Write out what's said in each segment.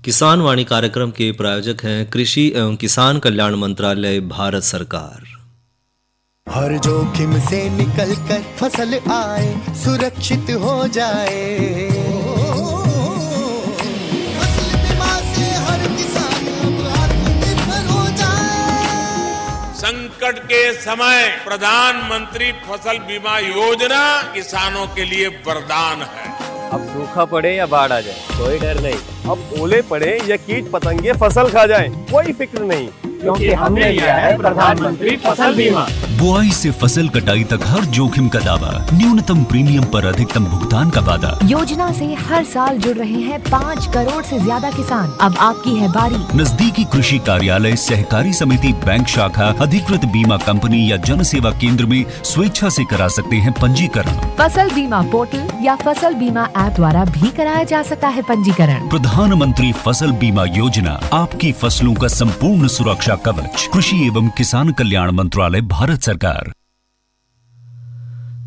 किसान वाणी कार्यक्रम के प्रायोजक हैं कृषि एवं किसान कल्याण मंत्रालय, भारत सरकार। हर जोखिम से निकल कर फसल आए, सुरक्षित हो जाए। फसल बीमा से हर किसान अब आत्मनिर्भर हो जाए। संकट के समय प्रधानमंत्री फसल बीमा योजना किसानों के लिए वरदान है। अब सूखा पड़े या बाढ़ आ जाए कोई डर नहीं, अब ओले पड़े या कीट पतंगे फसल खा जाए कोई फिक्र नहीं, क्योंकि हमने लिया है प्रधानमंत्री फसल बीमा। बुआई से फसल कटाई तक हर जोखिम का दावा, न्यूनतम प्रीमियम पर अधिकतम भुगतान का वादा। योजना से हर साल जुड़ रहे हैं 5 करोड़ से ज्यादा किसान। अब आपकी है बारी। नजदीकी कृषि कार्यालय, सहकारी समिति, बैंक शाखा, अधिकृत बीमा कंपनी या जन सेवा केंद्र में स्वेच्छा से करा सकते हैं पंजीकरण। फसल बीमा पोर्टल या फसल बीमा ऐप द्वारा भी कराया जा सकता है पंजीकरण। प्रधानमंत्री फसल बीमा योजना, आपकी फसलों का संपूर्ण सुरक्षा कवच। कृषि एवं किसान कल्याण मंत्रालय, भारत सरकार।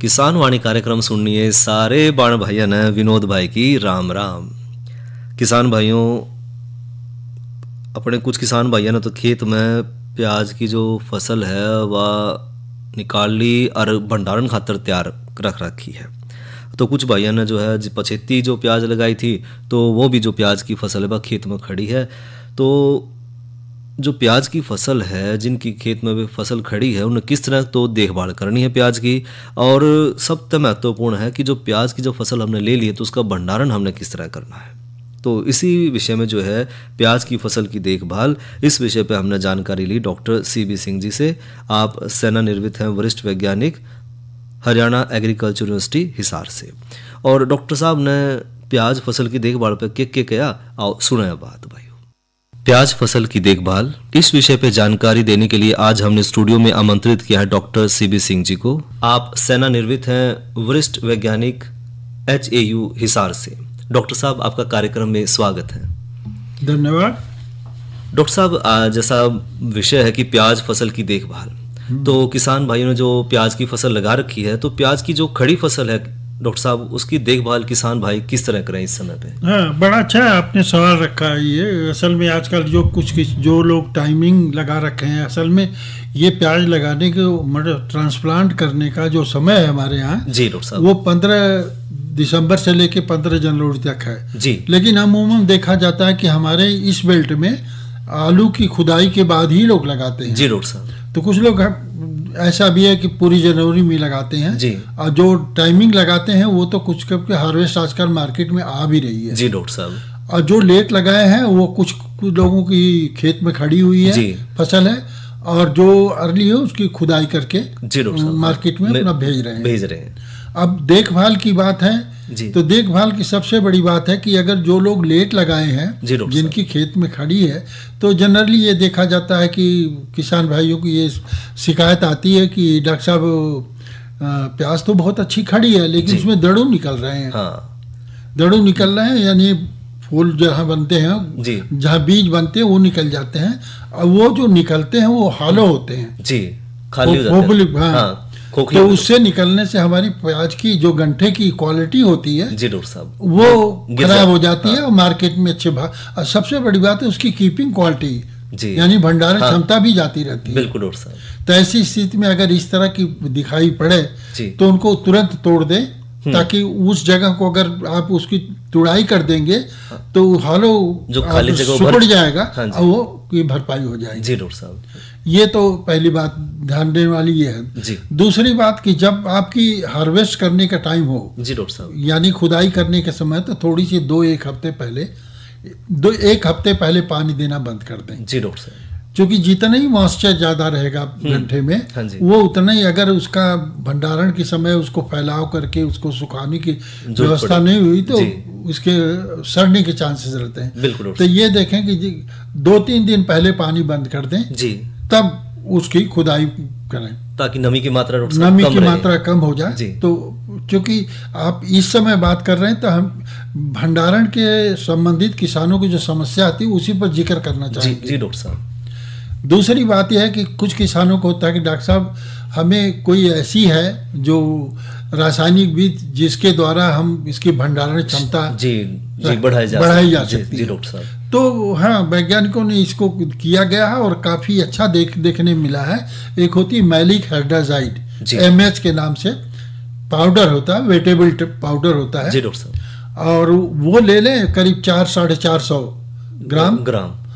किसान वाणी कार्यक्रम सुनिए सारे बाण भाइयों ने विनोद भाई की राम राम। किसान भाइयों, अपने कुछ किसान भाइयों ने तो खेत में प्याज की जो फसल है वह निकाल ली और भंडारण खातर तैयार रख रखी है। तो कुछ भाइयों ने जो है पछेती जो प्याज लगाई थी, तो वो भी जो प्याज की फसल है वह खेत में खड़ी है। तो जो प्याज की फसल है, जिनकी खेत में भी फसल खड़ी है, उन्हें किस तरह तो देखभाल करनी है प्याज की, और सबसे महत्वपूर्ण है कि जो प्याज की जो फसल हमने ले ली है तो उसका भंडारण हमने किस तरह करना है। तो इसी विषय में जो है प्याज की फसल की देखभाल, इस विषय पर हमने जानकारी ली डॉक्टर CB सिंह जी से। आप सेवानिवृत्त हैं, वरिष्ठ वैज्ञानिक, हरियाणा एग्रीकल्चर यूनिवर्सिटी हिसार से। और डॉक्टर साहब ने प्याज फसल की देखभाल पर क्या किया, आओ सुने बात भाई। प्याज फसल की देखभाल, इस विषय पे जानकारी देने के लिए आज हमने स्टूडियो में आमंत्रित किया है डॉक्टर CB सिंह जी को। आप सेवानिवृत्त हैं, वरिष्ठ वैज्ञानिक, HAU हिसार से। डॉक्टर साहब, आपका कार्यक्रम में स्वागत है। धन्यवाद। डॉक्टर साहब, जैसा विषय है कि प्याज फसल की देखभाल, तो किसान भाइयों ने जो प्याज की फसल लगा रखी है, तो प्याज की जो खड़ी फसल है डॉक्टर साहब, उसकी देखभाल किसान भाई किस तरह करें इस समय पे? हाँ, बड़ा अच्छा है आपने सवाल रखा है। ये असल में आजकल जो लोग टाइमिंग लगा रखे हैं, असल में ये प्याज लगाने के मतलब ट्रांसप्लांट करने का जो समय है हमारे यहाँ जी डॉक्टर साहब, वो 15 दिसंबर से लेके 15 जनवरी तक है जी। लेकिन अमूमन देखा जाता है कि हमारे इस बेल्ट में आलू की खुदाई के बाद ही लोग लगाते हैं। जी डॉक्टर साहब। तो कुछ लोग ऐसा भी है कि पूरी जनवरी में लगाते हैं जी। और जो टाइमिंग लगाते हैं वो तो कुछ करके हार्वेस्ट आजकल मार्केट में आ भी रही है। जी डॉक्टर साहब। और जो लेट लगाए हैं वो कुछ लोगों की खेत में खड़ी हुई है फसल है, और जो अर्ली है उसकी खुदाई करके जी डॉक्टर साहब मार्केट में अपना भेज रहे हैं। अब देखभाल की बात है तो देखभाल की सबसे बड़ी बात है कि अगर जो लोग लेट लगाए हैं, जिनकी खेत में खड़ी है, तो जनरली ये देखा जाता है कि किसान भाइयों की ये शिकायत आती है कि डॉक्टर साहब प्याज तो बहुत अच्छी खड़ी है लेकिन उसमें दड़ू निकल रहे हैं। दड़ू निकल रहे हैं यानी फूल जहाँ बनते हैं, जहाँ बीज बनते हैं वो निकल जाते हैं, और वो जो निकलते हैं वो हालो होते हैं जी, खाली हो जाते हैं। तो उससे निकलने से हमारी प्याज की जो गंठे की क्वालिटी होती है जी डॉक्टर साहब, वो खराब हो जाती है और मार्केट में अच्छे भाव। सबसे बड़ी बात है उसकी कीपिंग क्वालिटी, यानी भंडारण क्षमता भी जाती रहती है। बिल्कुल डॉक्टर साहब। तो ऐसी स्थिति में अगर इस तरह की दिखाई पड़े तो उनको तुरंत तोड़ दें, ताकि उस जगह को अगर आप उसकी तुड़ाई कर देंगे तो हालो जो खाली जगह सुपड़ जाएगा और वो की भरपाई हो जाएगी। जी डॉक्टर साहब। ये तो पहली बात ध्यान देने वाली ये है जी। दूसरी बात कि जब आपकी हार्वेस्ट करने का टाइम हो जी डॉक्टर साहब, यानी खुदाई करने के समय, तो थोड़ी सी 1 हफ्ते पहले पानी देना बंद कर दें जी डॉक्टर साहब। क्योंकि जितना ही मॉइस्चर ज्यादा रहेगा घंटे में, वो उतना ही, अगर उसका भंडारण के समय उसको फैलाव करके उसको सुखाने की व्यवस्था नहीं हुई तो उसके सड़ने के चांसेस रहते हैं। बिल्कुल। तो ये देखें कि 2-3 दिन पहले पानी बंद कर दें जी, तब उसकी खुदाई करें ताकि नमी की मात्रा कम हो जाए। तो क्योंकि आप इस समय बात कर रहे हैं तो हम भंडारण के संबंधित किसानों की जो समस्या आती है उसी पर जिक्र करना चाहेंगे जी डॉक्टर साहब। दूसरी बात यह है कि कुछ किसानों को होता है कि डॉक्टर साहब हमें कोई ऐसी है जो रासायनिक बीज जिसके द्वारा हम इसकी भंडारण क्षमता बढ़ाई जा सकती है। तो हाँ, वैज्ञानिकों ने इसको किया गया है और काफ़ी अच्छा देखने मिला है। एक होती है मैलिक हाइड्राजाइड, MH के नाम से पाउडर होता है, वेटेबल पाउडर होता है जी डॉक्टर साहब, और वो ले लें करीब 400-450 ग्राम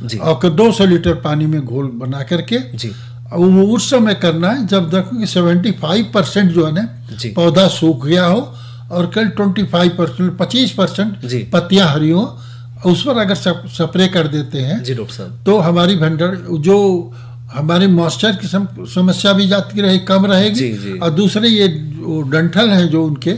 जी, और 200 लीटर पानी में घोल बना करके जी, वो उस समय करना है जब देखो कि 75% जो है ना पौधा सूख गया हो और कल 25% पत्तियां हरी हो, उस पर अगर स्प्रे कर देते हैं जी डॉक्टर साहब, तो हमारी भंडार जो हमारी मॉइस्चर की समस्या भी जाती रहे, कम रहेगी। और दूसरे ये डंठल हैं जो उनके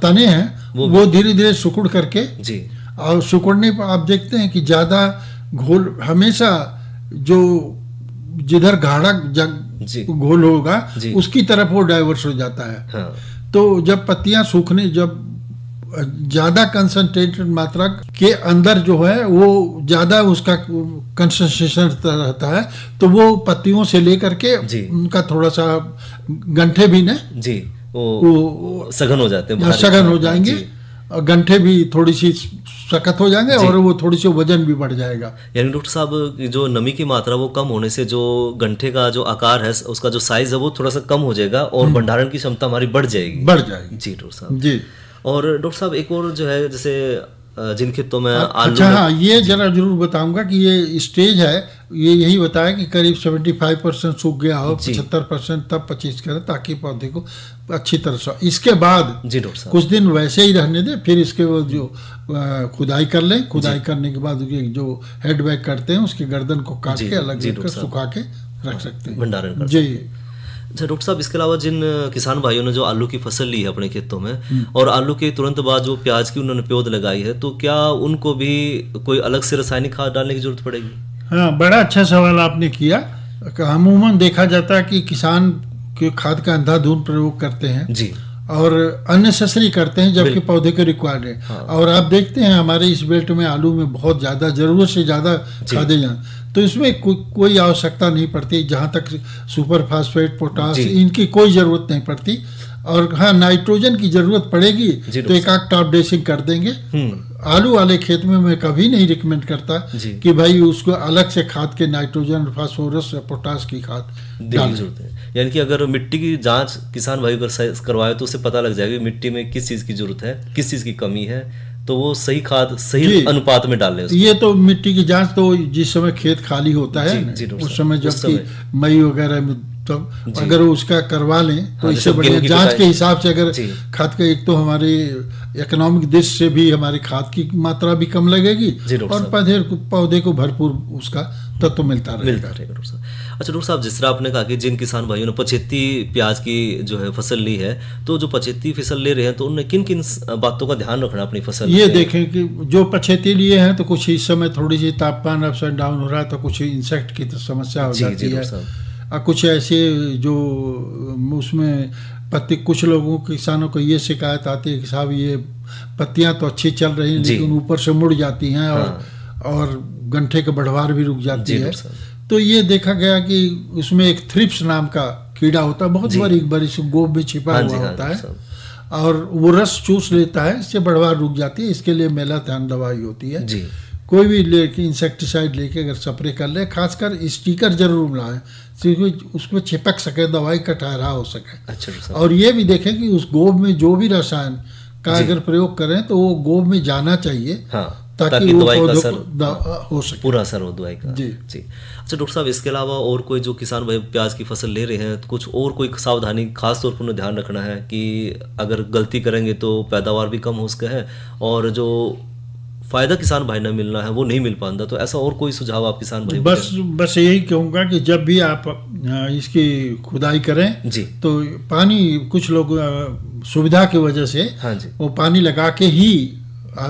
तने हैं वो धीरे धीरे सिकुड़ करके जी, और सिकुड़ने पर आप देखते हैं कि ज्यादा घोल हमेशा जो जिधर गाढ़ा घोल होगा उसकी तरफ वो डाइवर्स हो जाता है। हाँ। तो जब पत्तियां सूखने, जब ज्यादा कंसंट्रेटेड मात्रा के अंदर जो है वो ज्यादा उसका कंसंट्रेशन रहता है, तो वो पत्तियों से लेकर के उनका थोड़ा सा गंठे भी ना जी वो सघन हो जाते हैं, सघन हो जाएंगे, और गंठे भी थोड़ी सी सख्त हो जाएंगे और वो थोड़ी सी वजन भी बढ़ जाएगा। यानी डॉक्टर साहब जो नमी की मात्रा वो कम होने से जो गंठे का जो आकार है, उसका जो साइज है वो थोड़ा सा कम हो जाएगा और भंडारण की क्षमता हमारी बढ़ जाएगी जी डॉक्टर साहब जी। और डॉक्टर साहब एक और जो है, जैसे जिन खेतों में आलू, अच्छा हाँ, ये जरा जरूर बताऊंगा कि ये स्टेज है, ये यही बताया कि करीब 75% सूख गया हो, 75% तब 25 करें ताकि पौधे को अच्छी तरह से, इसके बाद जी डॉक्टर साहब कुछ दिन वैसे ही रहने दें, फिर इसके बाद जो खुदाई कर लें, खुदाई करने के बाद जो हेड बैग करते हैं उसके गर्दन को काट के अलग कर सुखा के रख सकते हैं, भंडारण जी। अच्छा डॉक्टर साहब, इसके अलावा जिन किसान भाइयों ने जो आलू की फसल ली है अपने खेतों में और आलू के तुरंत बाद जो प्याज की उन्होंने पौध लगाई है, तो क्या उनको भी कोई अलग से रासायनिक खाद डालने की जरूरत पड़ेगी? हाँ, बड़ा अच्छा सवाल आपने किया। अमूमन देखा जाता है कि किसान के खाद का अंधाधुंध प्रयोग करते हैं जी, और अननेसेसरी करते हैं जबकि पौधे के रिक्वायर्ड है। हाँ। और आप देखते हैं हमारे इस बेल्ट में आलू में बहुत ज्यादा जरूरत से ज्यादा खादें जाए, तो इसमें कोई आवश्यकता नहीं पड़ती, जहाँ तक सुपर फास्फेट, पोटास, इनकी कोई जरूरत नहीं पड़ती। और हाँ, नाइट्रोजन की जरूरत पड़ेगी तो एक आध टॉप ड्रेसिंग कर देंगे। आलू वाले खेत में मैं कभी नहीं रिकमेंड करता कि भाई उसको अलग से खाद के नाइट्रोजन, फास्फोरस या पोटास की खाद डालनी जरूरत है। यानी कि अगर मिट्टी की जांच किसान भाई करवाए तो उसे पता लग जाएगा मिट्टी में किस चीज की जरूरत है, किस चीज की कमी है, तो वो सही खाद सही अनुपात में डाल ले। ये तो मिट्टी की जांच तो जिस समय खेत खाली होता है उस समय, जबकि मई वगैरह में, तब अगर उसका करवा लें तो इससे बढ़िया जांच के हिसाब से अगर खाद का, एक तो हमारे इकोनॉमिक दृष्टि से भी हमारी खाद की मात्रा भी कम लगेगी और पौधे को भरपूर उसका तत्व मिलता रहेगा। अच्छा डॉक्टर साहब, जिस तरह आपने कहा कि जिन किसान भाइयों ने 75 प्याज की जो है फसल ली है, तो जो 75 फसल ले रहे हैं तो उन्हें किन किन बातों का ध्यान रखना अपनी फसल? ये देखें कि जो 75 लिए हैं तो कुछ इस समय थोड़ी सी तापमान अप एंड डाउन हो रहा है, तो कुछ इंसेक्ट की समस्या हो जाती है, और कुछ ऐसे जो उसमें पत्ती, कुछ लोगों किसानों को ये शिकायत आती है कि साहब ये पत्तियां तो अच्छी चल रही हैं लेकिन ऊपर से मुड़ जाती हैं और गंठे का बढ़वार भी रुक जाती है। तो ये देखा गया कि उसमें एक थ्रिप्स नाम का कीड़ा होता है, बहुत बड़ी सी गोब में छिपा हुआ होता है, और वो रस चूस लेता है, इससे बढ़वार रुक जाती है। इसके लिए मेलाथैन दवाई होती है। कोई भी लेके इंसेक्टिसाइड लेके अगर स्प्रे कर ले, खासकर स्टिकर जरूर लाए उसमें चिपक सके, दवाई का ठहराव हो सके। अच्छा, और ये भी देखें कि उस गोब में जो भी रसायन का अगर प्रयोग करें तो वो गोब में जाना चाहिए, ताकि दवाई का असर हो सके, पूरा असर हो दवाई का। जी। अच्छा डॉक्टर साहब, इसके अलावा और कोई जो किसान भाई प्याज की फसल ले रहे हैं तो कुछ और कोई सावधानी खास तौर पर उन्हें ध्यान रखना है कि अगर गलती करेंगे तो पैदावार भी कम हो सके है और जो फायदा किसान भाई ने मिलना है वो नहीं मिल पाता, तो ऐसा और कोई सुझाव आप किसान भाई? बस यही कहूँगा कि जब भी आप इसकी खुदाई करें जी, तो पानी, कुछ लोग सुविधा की वजह से वो पानी लगा के ही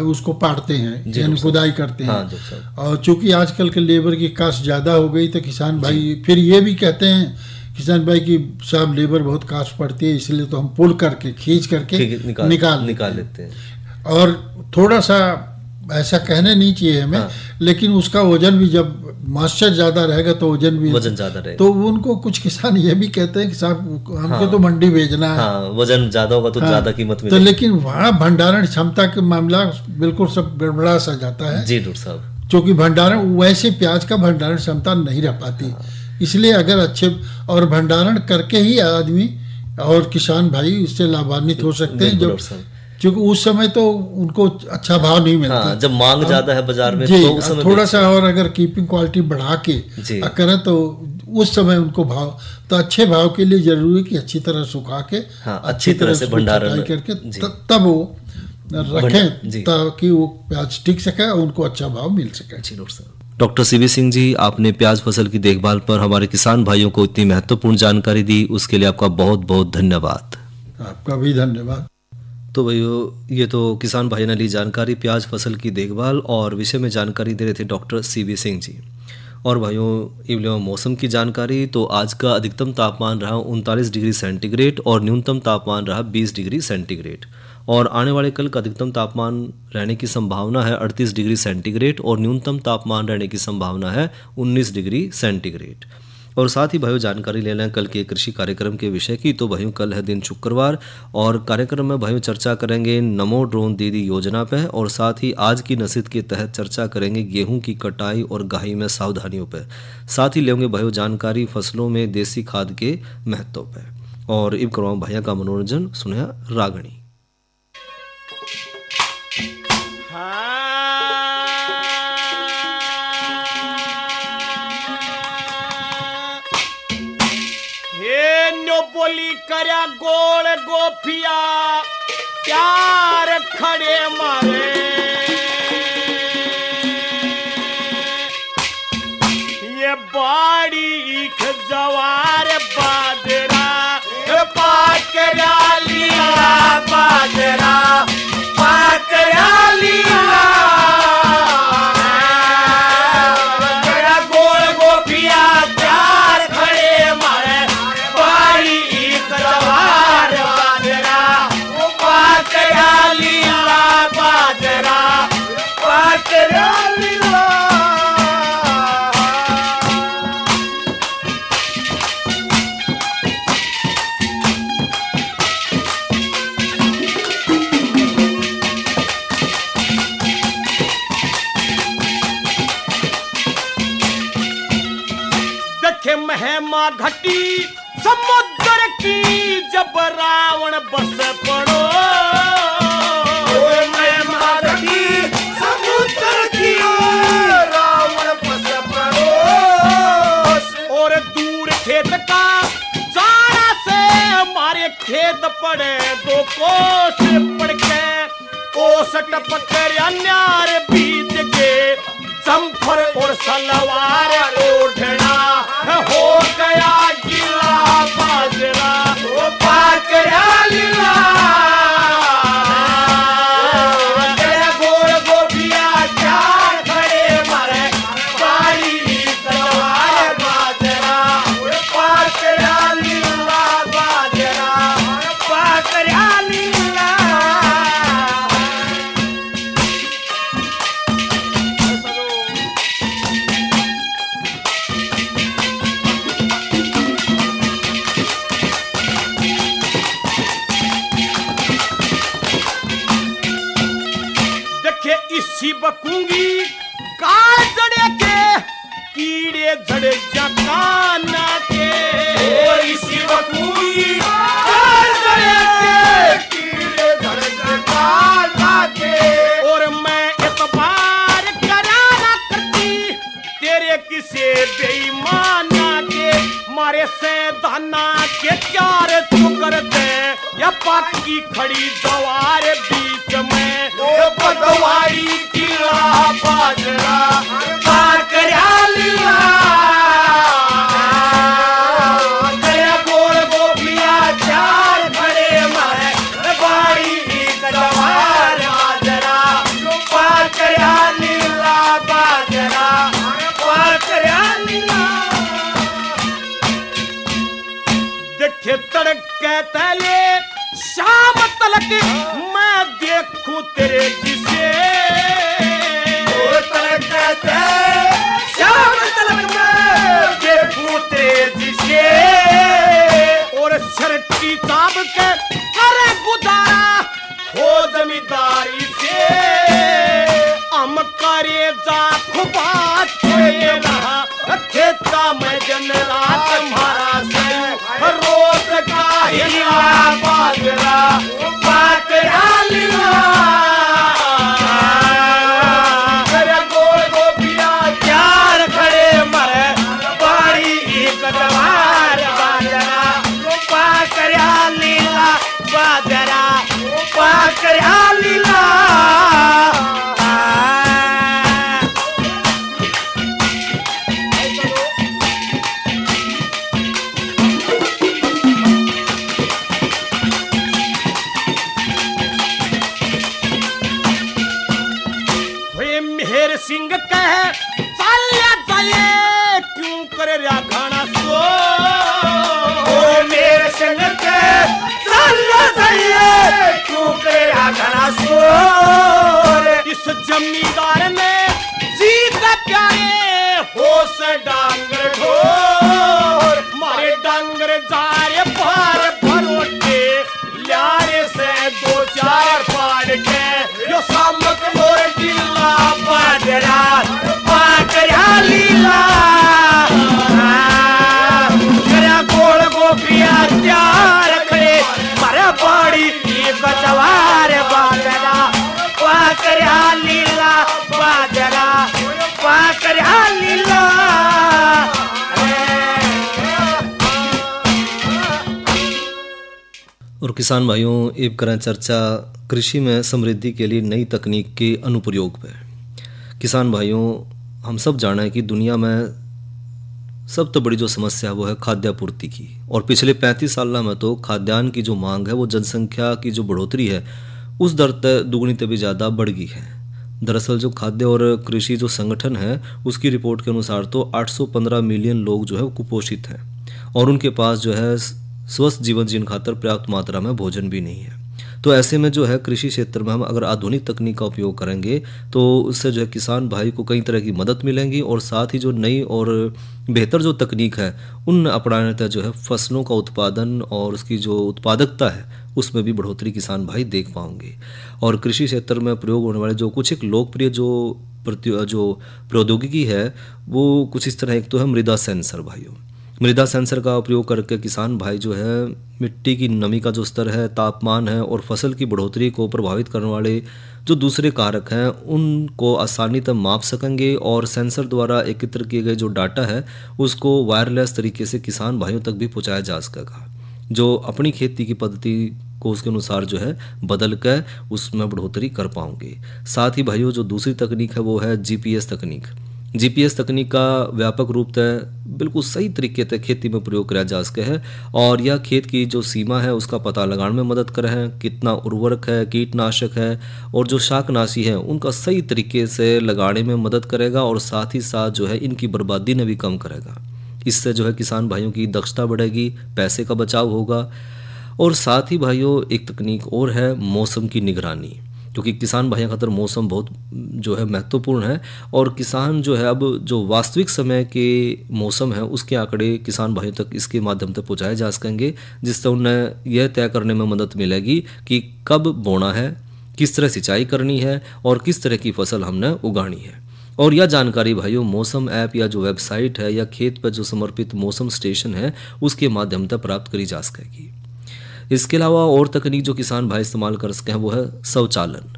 उसको पाड़ते हैं, यानी खुदाई करते हैं। और चूंकि आजकल के लेबर की कास्ट ज्यादा हो गई तो किसान भाई फिर ये भी कहते हैं किसान भाई की साहब लेबर बहुत कास्ट पड़ती है, इसलिए तो हम पुल करके खींच करके निकाल लेते हैं। और थोड़ा सा ऐसा कहने नहीं चाहिए हमें, लेकिन उसका वजन भी, जब मॉइस्चर ज्यादा रहेगा तो वजन ज्यादा रहेगा, तो उनको कुछ किसान ये भी कहते हैं कि साहब हमको तो मंडी भेजना है, वजन ज्यादा होगा तो ज्यादा कीमत मिलेगी। तो लेकिन वहाँ भंडारण क्षमता के मामला बिल्कुल सब गड़बड़ा सा जाता है। जी डॉक्टर साहब। क्योंकि भंडारण वैसे प्याज का भंडारण क्षमता नहीं रह पाती। इसलिए अगर अच्छे और भंडारण करके ही आदमी और किसान भाई उससे लाभान्वित हो सकते हैं, जब क्योंकि उस समय तो उनको अच्छा भाव नहीं मिलता। हाँ, जब मांग ज्यादा है बाजार में जी, तो उस समय थोड़ा सा और अगर कीपिंग क्वालिटी बढ़ा के करें तो उस समय उनको भाव, तो अच्छे भाव के लिए जरूरी है कि अच्छी तरह सुखा के अच्छी तरह से भंडारण करके तब वो रखें ताकि वो प्याज टिक सके और उनको अच्छा भाव मिल सके। डॉक्टर सीबी सिंह जी, आपने प्याज फसल की देखभाल पर हमारे किसान भाइयों को इतनी महत्वपूर्ण जानकारी दी, उसके लिए आपका बहुत बहुत धन्यवाद। आपका भी धन्यवाद। तो भाइयों, ये तो किसान भाई ने ली जानकारी प्याज फसल की देखभाल और विषय में जानकारी दे रहे थे डॉक्टर सीबी सिंह जी। और भाइयों, इवले मौसम की जानकारी, तो आज का अधिकतम तापमान रहा 39 डिग्री सेंटीग्रेड और न्यूनतम तापमान रहा 20 डिग्री सेंटीग्रेड। और आने वाले कल का अधिकतम तापमान रहने की संभावना है 38 डिग्री सेंटीग्रेड और न्यूनतम तापमान रहने की संभावना है 19 डिग्री सेंटीग्रेड। और साथ ही भाइयों जानकारी ले लें कल के कृषि कार्यक्रम के विषय की। तो भाइयों कल है दिन शुक्रवार और कार्यक्रम में भाइयों चर्चा करेंगे नमो ड्रोन दीदी योजना पे, और साथ ही आज की नसीहत के तहत चर्चा करेंगे गेहूं की कटाई और गाही में सावधानियों पे। साथ ही लेंगे भाइयों जानकारी फसलों में देसी खाद के महत्व पे। और इब करवाऊं भैया का मनोरंजन, सुने रागणी। बोली करया गोल गोफिया प्यार खड़े मारे, ये बाड़ी जवार बाजरा पाकरा लिया, बाजरा पाकरा लिया, गोल गोफिया प्यार खड़े मारे, महिमा घटी समुद्र की जब रावण बस पड़ो, महिमा घटी समुद्र की रावण बस पड़ो, और दूर खेत का जाना से हमारे खेत पड़े 2 कोस पड़ के, कोसट पकड़ अन्यार बीत के, जम्फर और सलवार ओढ़ना हो गया गिला बाजरा, वो पाकरा लीला, गोल गोफिया चार खड़े मारे, बारी सलवार बाजरा, पाकरा लीला बाजरा, पाकरा लीला। इसी बकूंगी काल जड़े के कीड़े झड़े जकाना के, इसी बकूंगी काल जड़े के कीड़े झड़े जकाना के, और मैं एतबार कराना करती तेरे किसे बेईमाना के, मारे से दाना के क्यार तू करते या पाकी खड़ी जवार बीच में, पटवारी किला बाजरा पाकरा लिया, गोल गोफिया चार खड़े मारे, बाड़ी जवार बाजरा पाकरा लिया, बाजरा पाकरा लिया। देखे तड़के तले शाम तलक मैं देखूं तेरे जिसे, शाम तलक मैं देखूं तेरे जिसे, और शर्टी चाब के करे गुजारा हो जमींदारी से, हम करे जा बाकरा लीला अरे गोल गोपिया चार खड़े मरे बाड़ी एक जवार बाजरा बाकरा लीला बाजरा बाकरा लीला मेहर सिंह कहे चलिया जाए क्यों करे राघाना सो मेहर सिंह कहे चलिया जाए क्यों करे राघाना सो इस जमींदार में जीत प्यारे होश डांगर ढोर मारे डांगर जारे पार भरोटे लारे से दो चार पाड़ के यो सामक मोर दिला बाजरा बाकरा लीला तेरा गोल गोपिया त्यार खड़े मारा बाड़ी एक जवार बाजरा बाकरा लीला बाजरा बाकरा लीला और किसान भाइयों अब करें चर्चा कृषि में समृद्धि के लिए नई तकनीक के अनुप्रयोग पे। किसान भाइयों हम सब जाना है कि दुनिया में सबसे बड़ी जो समस्या है वो है खाद्यापूर्ति की, और पिछले 35 साल में तो खाद्यान्न की जो मांग है वो जनसंख्या की जो बढ़ोतरी है उस दर तय दुगनी से भी ज़्यादा बढ़ गई है। दरअसल जो खाद्य और कृषि जो संगठन है उसकी रिपोर्ट के अनुसार तो 815 मिलियन लोग जो है वो कुपोषित हैं और उनके पास जो है स्वस्थ जीवन जीने खातर पर्याप्त मात्रा में भोजन भी नहीं है। तो ऐसे में जो है कृषि क्षेत्र में हम अगर आधुनिक तकनीक का उपयोग करेंगे तो उससे जो है किसान भाई को कई तरह की मदद मिलेंगी और साथ ही जो नई और बेहतर जो तकनीक है उन अपनाने तक जो है फसलों का उत्पादन और उसकी जो उत्पादकता है उसमें भी बढ़ोतरी किसान भाई देख पाएंगे। और कृषि क्षेत्र में प्रयोग होने वाले जो कुछ एक लोकप्रिय जो प्रौद्योगिकी है वो कुछ इस तरह, एक तो है मृदा सेंसर भाइयों। मृदा सेंसर का उपयोग करके किसान भाई जो है मिट्टी की नमी का जो स्तर है, तापमान है और फसल की बढ़ोतरी को प्रभावित करने वाले जो दूसरे कारक हैं उनको आसानी तक माप सकेंगे और सेंसर द्वारा एकत्र किए गए जो डाटा है उसको वायरलेस तरीके से किसान भाइयों तक भी पहुंचाया जा सकेगा, जो अपनी खेती की पद्धति को उसके अनुसार जो है बदल कर उसमें बढ़ोतरी कर पाओगे। साथ ही भाइयों जो दूसरी तकनीक है वो है जीपीएस तकनीक। जीपीएस तकनीक का व्यापक रूप से बिल्कुल सही तरीके से खेती में प्रयोग किया जा सके है और यह खेत की जो सीमा है उसका पता लगाने में मदद करे है, कितना उर्वरक है, कीटनाशक है और जो शाकनाशी है उनका सही तरीके से लगाने में मदद करेगा और साथ ही साथ जो है इनकी बर्बादी ने भी कम करेगा। इससे जो है किसान भाइयों की दक्षता बढ़ेगी, पैसे का बचाव होगा। और साथ ही भाइयों एक तकनीक और है मौसम की निगरानी, क्योंकि किसान भाइयों खातर मौसम बहुत जो है महत्वपूर्ण है और किसान जो है अब जो वास्तविक समय के मौसम है उसके आंकड़े किसान भाइयों तक इसके माध्यम से पहुँचाए जा सकेंगे, जिससे उन्हें यह तय करने में मदद मिलेगी कि कब बोना है, किस तरह सिंचाई करनी है और किस तरह की फसल हमने उगानी है। और यह जानकारी भाइयों मौसम ऐप या जो वेबसाइट है या खेत पर जो समर्पित मौसम स्टेशन है उसके माध्यम से प्राप्त करी जा सकेगी। इसके अलावा और तकनीक जो किसान भाई इस्तेमाल कर सके हैं वो है स्वचालन।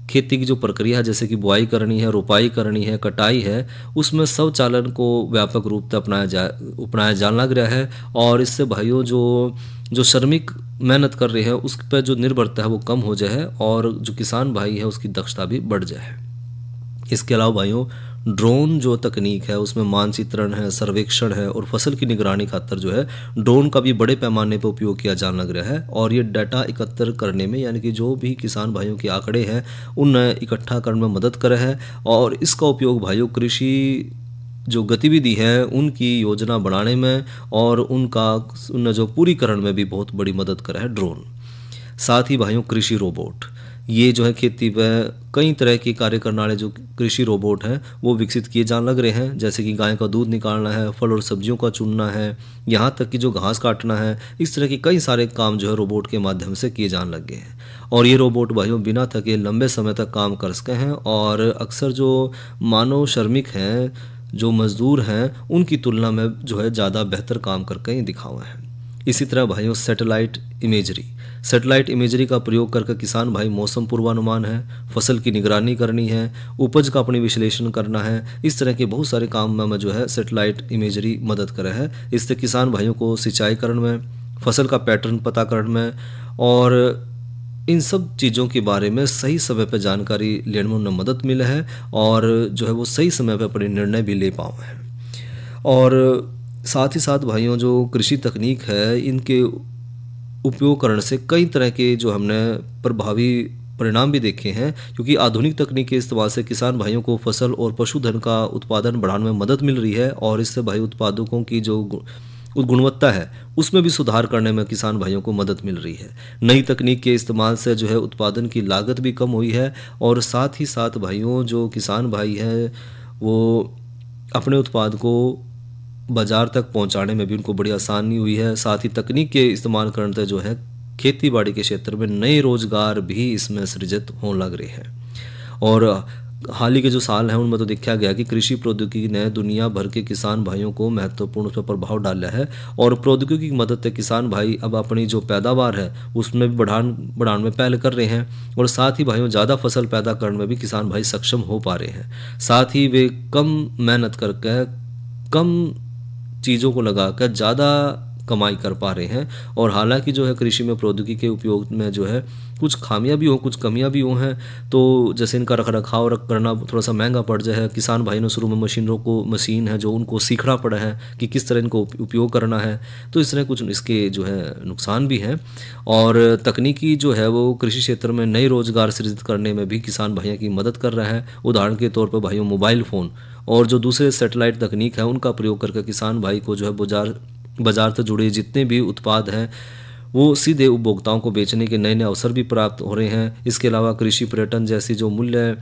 खेती की जो प्रक्रिया है जैसे कि बुआई करनी है, रोपाई करनी है, कटाई है, उसमें स्वचालन को व्यापक रूप से अपनाया जाने लग रहा है और इससे भाइयों जो श्रमिक मेहनत कर रहे हैं उस पर जो निर्भरता है वो कम हो जाए और जो किसान भाई है उसकी दक्षता भी बढ़ जाए। इसके अलावा भाइयों ड्रोन जो तकनीक है उसमें मानचित्रण है, सर्वेक्षण है और फसल की निगरानी खातर जो है ड्रोन का भी बड़े पैमाने पर उपयोग किया जाने लग रहा है और ये डाटा एकत्र करने में यानी कि जो भी किसान भाइयों के आंकड़े हैं उन्हें इकट्ठा करने में मदद कर रहा है और इसका उपयोग भाइयों कृषि जो गतिविधि है उनकी योजना बनाने में और उन जो पूरीकरण में भी बहुत बड़ी मदद कर रहा है ड्रोन। साथ ही भाइयों कृषि रोबोट, ये जो है खेती पर कई तरह के कार्य करने वाले जो कृषि रोबोट हैं वो विकसित किए जाने लग रहे हैं, जैसे कि गाय का दूध निकालना है, फल और सब्जियों का चुनना है, यहाँ तक कि जो घास काटना है, इस तरह के कई सारे काम जो है रोबोट के माध्यम से किए जाने लगे हैं। और ये रोबोट भाइयों बिना थके लंबे समय तक काम कर सके हैं और अक्सर जो मानव श्रमिक हैं, जो मजदूर हैं, उनकी तुलना में जो है ज़्यादा बेहतर काम करके ही दिखाए हैं। इसी तरह भाइयों सैटेलाइट इमेजरी का प्रयोग करके किसान भाई मौसम पूर्वानुमान है, फसल की निगरानी करनी है, उपज का अपनी विश्लेषण करना है, इस तरह के बहुत सारे काम में जो है सैटेलाइट इमेजरी मदद करे है। इससे किसान भाइयों को सिंचाई करने में, फसल का पैटर्न पता करने में और इन सब चीज़ों के बारे में सही समय पर जानकारी लेने में उन्हें मदद मिले है और जो है वो सही समय पर अपने निर्णय भी ले पाए हैं। और साथ ही साथ भाइयों जो कृषि तकनीक है इनके उपयोग करने से कई तरह के जो हमने प्रभावी परिणाम भी देखे हैं, क्योंकि आधुनिक तकनीक के इस्तेमाल से किसान भाइयों को फसल और पशुधन का उत्पादन बढ़ाने में मदद मिल रही है और इससे भाई उत्पादकों की जो गुणवत्ता है उसमें भी सुधार करने में किसान भाइयों को मदद मिल रही है। नई तकनीक के इस्तेमाल से जो है उत्पादन की लागत भी कम हुई है और साथ ही साथ भाइयों जो किसान भाई हैं वो अपने उत्पाद को बाज़ार तक पहुंचाने में भी उनको बड़ी आसानी हुई है। साथ ही तकनीक के इस्तेमाल करने से जो है खेती बाड़ी के क्षेत्र में नए रोजगार भी इसमें सृजित होने लग रहे हैं। और हाल ही के जो साल हैं उनमें तो देखा गया कि कृषि प्रौद्योगिकी ने दुनिया भर के किसान भाइयों को महत्वपूर्ण उस पर प्रभाव डाला है और प्रौद्योगिकी की मदद से किसान भाई अब अपनी जो पैदावार है उसमें भी बढ़ाने में पहल कर रहे हैं और साथ ही भाइयों ज़्यादा फसल पैदा करने में भी किसान भाई सक्षम हो पा रहे हैं। साथ ही वे कम मेहनत करके कम चीज़ों को लगाकर ज़्यादा कमाई कर पा रहे हैं। और हालांकि जो है कृषि में प्रौद्योगिकी के उपयोग में जो है कुछ खामियां भी हों, कुछ कमियां भी हुई हैं, तो जैसे इनका रखरखाव करना थोड़ा सा महंगा पड़ जाए। किसान भाई ने शुरू में मशीन है जो उनको सीखना पड़ा है कि किस तरह इनको उपयोग करना है, तो इस तरह कुछ इसके जो है नुकसान भी हैं। और तकनीकी जो है वो कृषि क्षेत्र में नए रोजगार सृजित करने में भी किसान भाइयों की मदद कर रहा है। उदाहरण के तौर पर भाइयों मोबाइल फ़ोन और जो दूसरे सैटेलाइट तकनीक है उनका प्रयोग करके किसान भाई को जो है बाजार से जुड़े जितने भी उत्पाद हैं वो सीधे उपभोक्ताओं को बेचने के नए नए अवसर भी प्राप्त हो रहे हैं। इसके अलावा कृषि पर्यटन जैसी जो मूल्य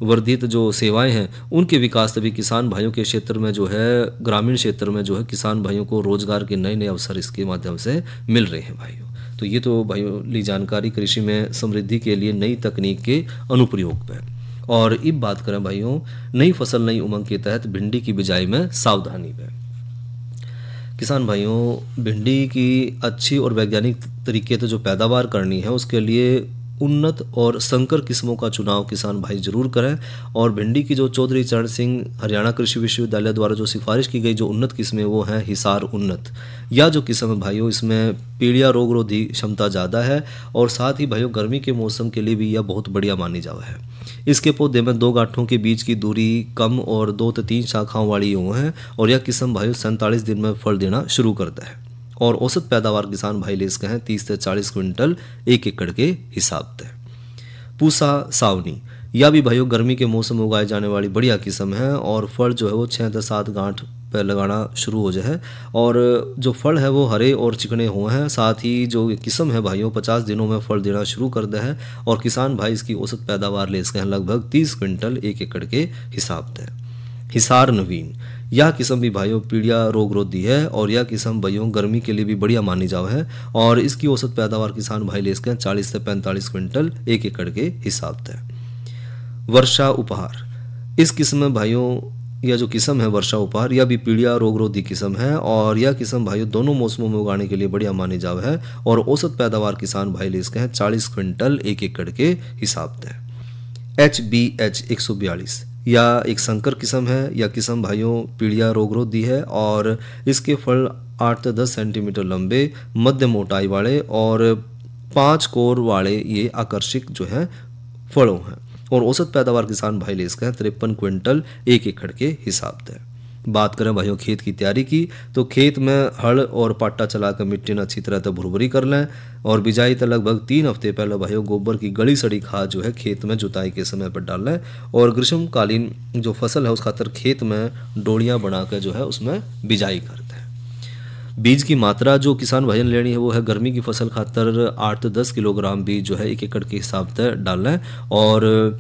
वर्धित जो सेवाएं हैं उनके विकास से भी किसान भाइयों के क्षेत्र में जो है ग्रामीण क्षेत्र में जो है किसान भाइयों को रोजगार के नए नए अवसर इसके माध्यम से मिल रहे हैं भाइयों। तो ये तो भाइयों ली जानकारी कृषि में समृद्धि के लिए नई तकनीक के अनुप्रयोग पर। और अब बात करें भाइयों नई फसल नई उमंग के तहत भिंडी की बिजाई में सावधानी में। किसान भाइयों भिंडी की अच्छी और वैज्ञानिक तरीके से जो पैदावार करनी है उसके लिए उन्नत और संकर किस्मों का चुनाव किसान भाई जरूर करें। और भिंडी की जो चौधरी चरण सिंह हरियाणा कृषि विश्वविद्यालय द्वारा जो सिफारिश की गई जो उन्नत किस्में वो हैं हिसार उन्नत। या जो किस्म है भाइयों इसमें पीड़िया रोग रोधी क्षमता ज़्यादा है और साथ ही भाइयों गर्मी के मौसम के लिए भी यह बहुत बढ़िया मानी जावा है। इसके पौधे में 2 गांठों के बीच की दूरी कम और 2 से 3 शाखाओं वाली यूँ है और यह किस्म भाइयों 47 दिन में फल देना शुरू करता है। और औसत पैदावार किसान भाई ले इसके हैं 30 से 40 क्विंटल 1 एकड़ के हिसाब से। पूसा सावनी यह भी भाइयों गर्मी के मौसम में उगाए जाने वाली बढ़िया किस्म है और फल जो है वो 6 से 7 गांठ पर लगाना शुरू हो जाए और जो फल है वो हरे और चिकने हुए हैं। साथ ही जो किस्म है भाइयों 50 दिनों में फल देना शुरू करता है और किसान भाई इसकी औसत पैदावार ले इसके हैं लगभग 30 क्विंटल 1 एकड़ के हिसाब से। हिसार नवीन यह किस्म भी भाइयों पीड़िया रोग रोधी है और यह किस्म भाइयों गर्मी के लिए भी बढ़िया मानी जाव है और इसकी औसत पैदावार किसान भाई ले इसके 40 से 45 क्विंटल 1 एकड़ के हिसाब से। वर्षा उपहार इस किस्म में भाइयों यह जो किस्म है वर्षा उपहार यह भी पीड़िया रोग रोधी किस्म है और यह किस्म भाइयों दोनों मौसमों में उगाने के लिए बढ़िया मानी जाव है और औसत पैदावार किसान भाई ले इसके 40 क्विंटल 1 एकड़ के हिसाब से। HBH 142 यह एक संकर किस्म है। यह किस्म भाइयों पीड़िया रोग रोधी है और इसके फल 8 से 10 सेंटीमीटर लंबे मध्य मोटाई वाले और 5 कोर वाले ये आकर्षक जो है फलों हैं और औसत पैदावार किसान भाई ले इसका 53 क्विंटल 1 एकड़ के हिसाब से। बात करें भाइयों खेत की तैयारी की तो खेत में हल और पाटा चलाकर मिट्टी ने अच्छी तरह से भुरभुरी कर लें और बिजाई तक लगभग 3 हफ्ते पहले भाइयों गोबर की गली सड़ी खाद जो है खेत में जुताई के समय पर डाल लें और ग्रीष्मकालीन जो फसल है उस खातर खेत में डोलियां बनाकर जो है उसमें बिजाई करते हैं। बीज की मात्रा जो किसान भाइयों लेनी है वो है गर्मी की फसल खातर 8 से 10 किलोग्राम बीज जो है 1 एकड़ के हिसाब से डाल लें और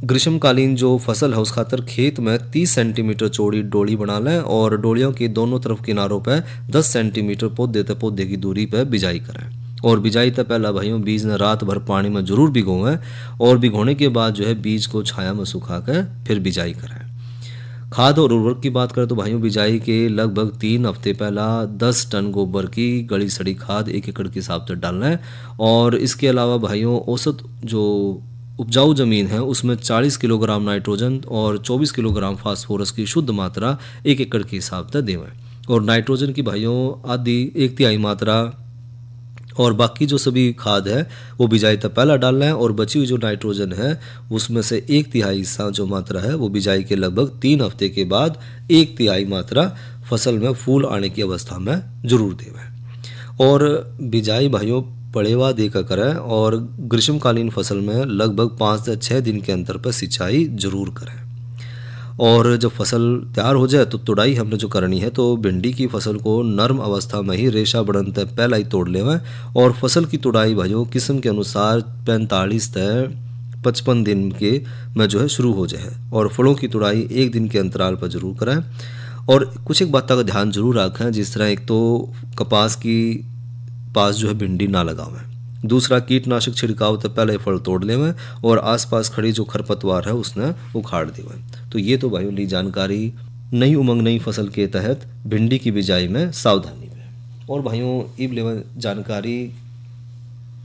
ग्रीष्मकालीन जो फसल है उस खातर खेत में 30 सेंटीमीटर चौड़ी डोली बना लें और डोलियों के दोनों तरफ किनारों पर 10 सेंटीमीटर पौधे की दूरी पर बिजाई करें और बिजाई से पहला भाइयों बीज ने रात भर पानी में जरूर भिगोएं और भिगोने के बाद जो है बीज को छाया में सुखा कर फिर बिजाई करें। खाद और उर्वरक की बात करें तो भाइयों बिजाई के लगभग 3 हफ्ते पहला 10 टन गोबर की गली सड़ी खाद 1 एकड़ के हिसाब से डालना है। और इसके अलावा भाइयों औसत जो उपजाऊ ज़मीन है उसमें 40 किलोग्राम नाइट्रोजन और 24 किलोग्राम फास्फोरस की शुद्ध मात्रा 1 एकड़ के हिसाब से देवें। और नाइट्रोजन की भाइयों आधी 1/3 मात्रा और बाकी जो सभी खाद है वो बिजाई तक पहला डालना है। और बची हुई जो नाइट्रोजन है उसमें से 1/3 हिस्सा जो मात्रा है वो बिजाई के लगभग 3 हफ्ते के बाद 1/3 मात्रा फसल में फूल आने की अवस्था में जरूर देवें। और बिजाई भाइयों पड़ेवा देकर करें और ग्रीष्मकालीन फसल में लगभग 5 से 6 दिन के अंतर पर सिंचाई जरूर करें। और जब फसल तैयार हो जाए तो तुड़ाई हमने जो करनी है, तो भिंडी की फसल को नरम अवस्था में ही रेशा बढ़न तक पहला ही तोड़ लेवें। और फसल की तुड़ाई भाइयों किस्म के अनुसार 45 से 55 दिन के में जो है शुरू हो जाए। और फलों की तुड़ाई 1 दिन के अंतराल पर जरूर करें। और कुछ एक बात का ध्यान जरूर रखें, जिस तरह एक तो कपास की पास जो है भिंडी ना लगावें, दूसरा कीटनाशक छिड़काव से पहले फल तोड़ लेवें और आसपास खड़ी जो खरपतवार है उसने उखाड़ देवें। तो ये तो भाइयों ली जानकारी नई उमंग नई फसल के तहत भिंडी की बिजाई में सावधानी में। और भाइयों इब लेवल जानकारी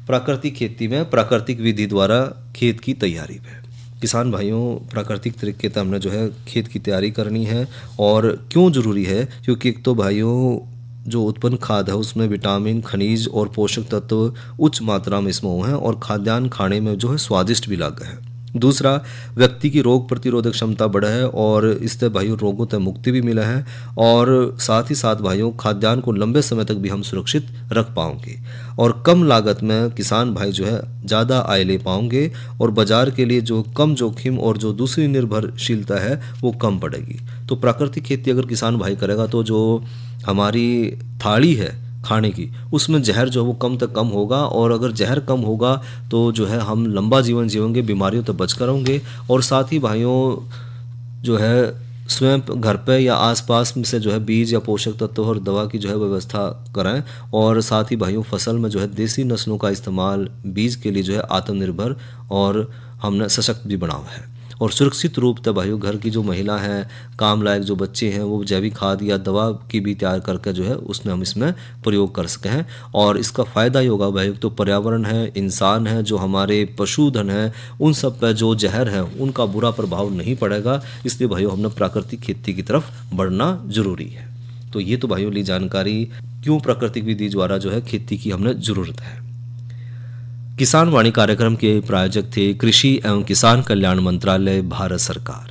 प्राकृतिक खेती में प्राकृतिक विधि द्वारा खेत की तैयारी में। किसान भाइयों प्राकृतिक तरीके से हमने जो है खेत की तैयारी करनी है। और क्यों ज़रूरी है, क्योंकि एक तो भाइयों जो उत्पन्न खाद है उसमें विटामिन, खनिज और पोषक तत्व उच्च मात्रा में इसमें हैं और खाद्यान्न खाने में जो है स्वादिष्ट भी लगा है। दूसरा, व्यक्ति की रोग प्रतिरोधक क्षमता बढ़े है और इससे भाइयों रोगों से मुक्ति भी मिला है। और साथ ही साथ भाइयों खाद्यान्न को लंबे समय तक भी हम सुरक्षित रख पाएंगे और कम लागत में किसान भाई जो है ज़्यादा आय ले पाएंगे और बाजार के लिए जो कम जोखिम और जो दूसरी निर्भरशीलता है वो कम पड़ेगी। तो प्राकृतिक खेती अगर किसान भाई करेगा तो जो हमारी थाली है खाने की उसमें जहर जो है वो कम तक कम होगा। और अगर जहर कम होगा तो जो है हम लंबा जीवन जीवेंगे, बीमारियों से बचकर रहेंगे। और साथ ही भाइयों जो है स्वयं घर पे या आसपास में से जो है बीज या पोषक तत्व और दवा की जो है व्यवस्था करें। और साथ ही भाइयों फसल में जो है देसी नस्लों का इस्तेमाल बीज के लिए जो है आत्मनिर्भर और हमने सशक्त भी बनावा है। और सुरक्षित रूप से भाइयों घर की जो महिला हैं, काम लायक जो बच्चे हैं, वो जैविक खाद या दवा की भी तैयार करके जो है उसमें हम इसमें प्रयोग कर सके हैं। और इसका फ़ायदा ही होगा भाई, तो पर्यावरण है, इंसान है, जो हमारे पशुधन है, उन सब पर जो जहर है उनका बुरा प्रभाव नहीं पड़ेगा। इसलिए भाइयों हमने प्राकृतिक खेती की तरफ बढ़ना जरूरी है। तो ये तो भाइयों ली जानकारी क्यों प्राकृतिक विधि द्वारा जो है खेती की हमने ज़रूरत है। किसान वाणी कार्यक्रम के प्रायोजक थे कृषि एवं किसान कल्याण मंत्रालय, भारत सरकार।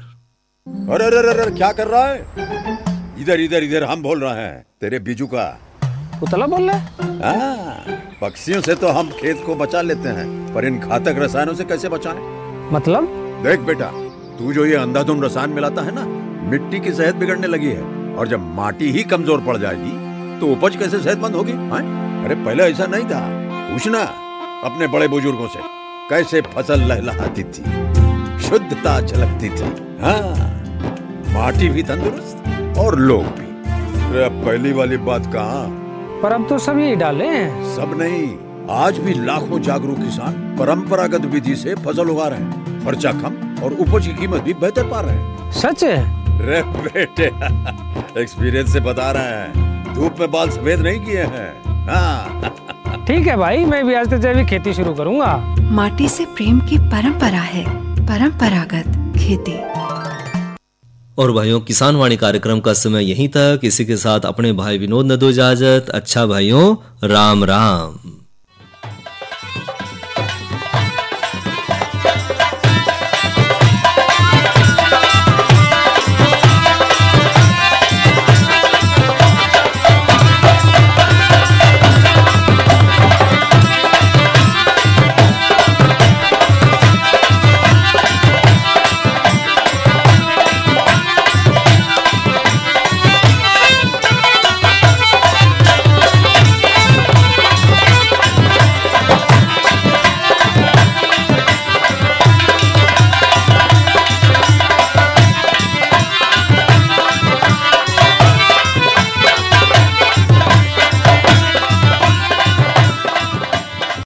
अरे अरे अरे क्या कर रहा है? इधर इधर इधर हम बोल रहे हैं तेरे बीजू का। उतला बोल रहा है? पक्षियों से तो हम खेत को बचा लेते हैं, पर इन घातक रसायनों से कैसे बचाएं? मतलब? देख बेटा, तू जो ये अंधाधुंध रसायन मिलाता है ना, मिट्टी की सेहत बिगड़ने लगी है। और जब माटी ही कमजोर पड़ जाएगी तो उपज कैसे सेहतमंद होगी? अरे पहले ऐसा नहीं था। पूछना अपने बड़े बुजुर्गों से, कैसे फसल लहलहाती थी, शुद्धता झलकती थी। माटी भी तंदुरुस्त और लोग भी। अब पहली वाली बात कहाँ? पर अब तो सब यही डाले हैं। सब नहीं, आज भी लाखों जागरूक किसान परंपरागत विधि से फसल उगा रहे हैं। खर्चा कम और उपज की कीमत भी बेहतर पा रहे हैं। सच है? रे बेटे, एक्सपीरियंस से बता रहे हैं, धूप में बाल सफेद नहीं किए हैं। ठीक है भाई, मैं भी आज से जैविक खेती शुरू करूंगा। माटी से प्रेम की परंपरा है परंपरागत खेती। और भाइयों किसान वाणी कार्यक्रम का समय यहीं तक। इसी के साथ अपने भाई विनोद ने दो इजाजत। अच्छा भाइयों, राम राम।